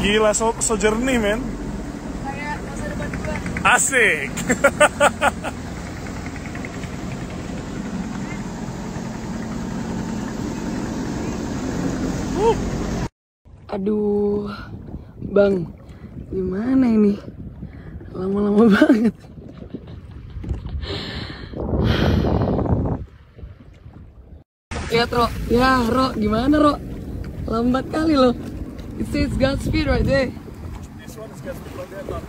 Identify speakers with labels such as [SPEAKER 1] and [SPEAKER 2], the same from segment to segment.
[SPEAKER 1] Gila, so jernih, men.
[SPEAKER 2] Kayak masa depan gue.
[SPEAKER 1] Asik.
[SPEAKER 2] Aduh, Bang, gimana ini? Lama-lama banget. Lihat, Ro. Ya, Ro, gimana, Ro? Lambat kali loh. It says Godspeed right there.
[SPEAKER 1] This one is Godspeed on that one.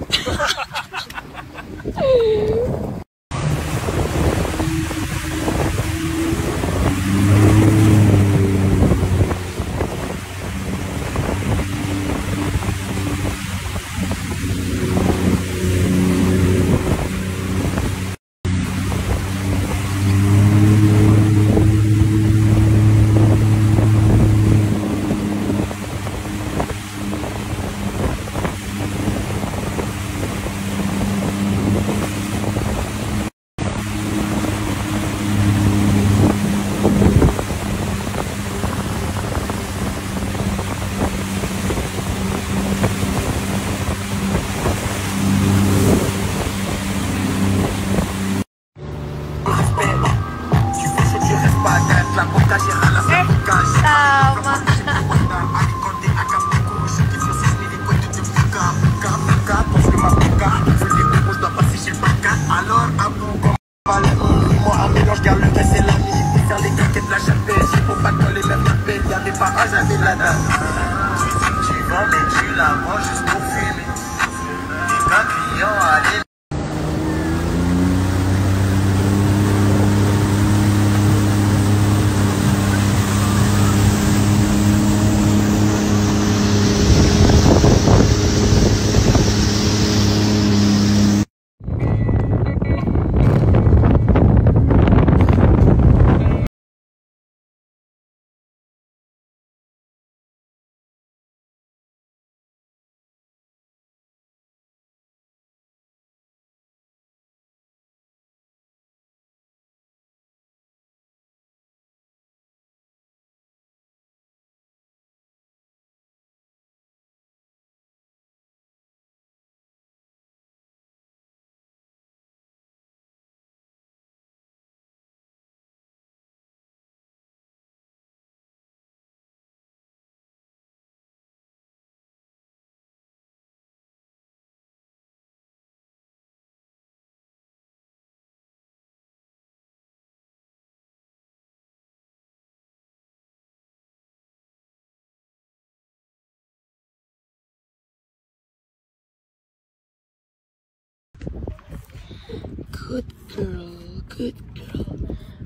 [SPEAKER 2] Good girl, good girl.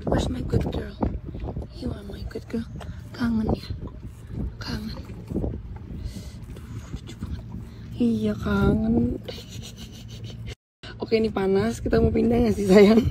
[SPEAKER 2] Where's my good girl? You are my good girl. Kangen ya? Kangen. Duh, lucu banget. Iya, kangen. Oke, ini panas. Kita mau pindah nggak sih, sayang?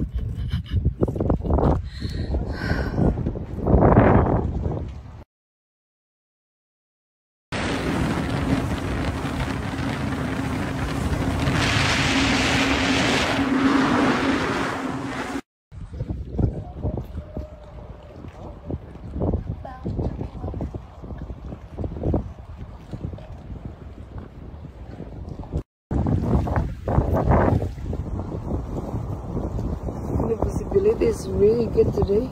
[SPEAKER 2] The visibility is really good today.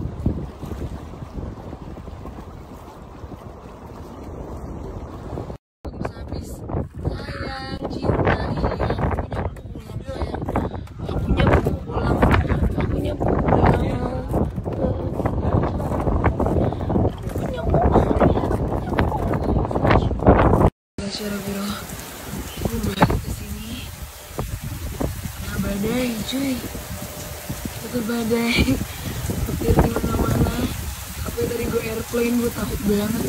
[SPEAKER 2] Habis sayang cinta punya pulang. Masyara biro, gue balik kesini. Nah, badai, cuy. Itu badai, petir di mana-mana. Tapi tadi gue airplane, gue takut banget.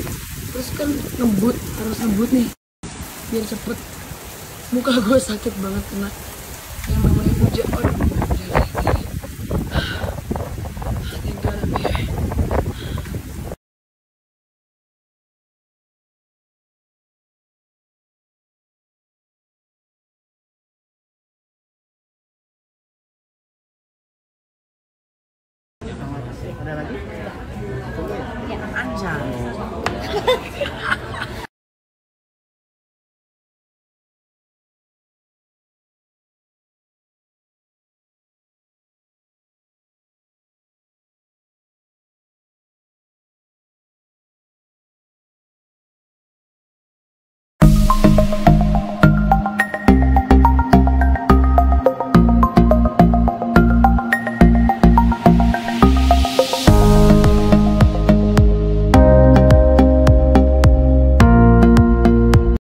[SPEAKER 2] Terus kan ngebut, harus ngebut nih biar cepet. Muka gue sakit banget kena yang namanya hujan.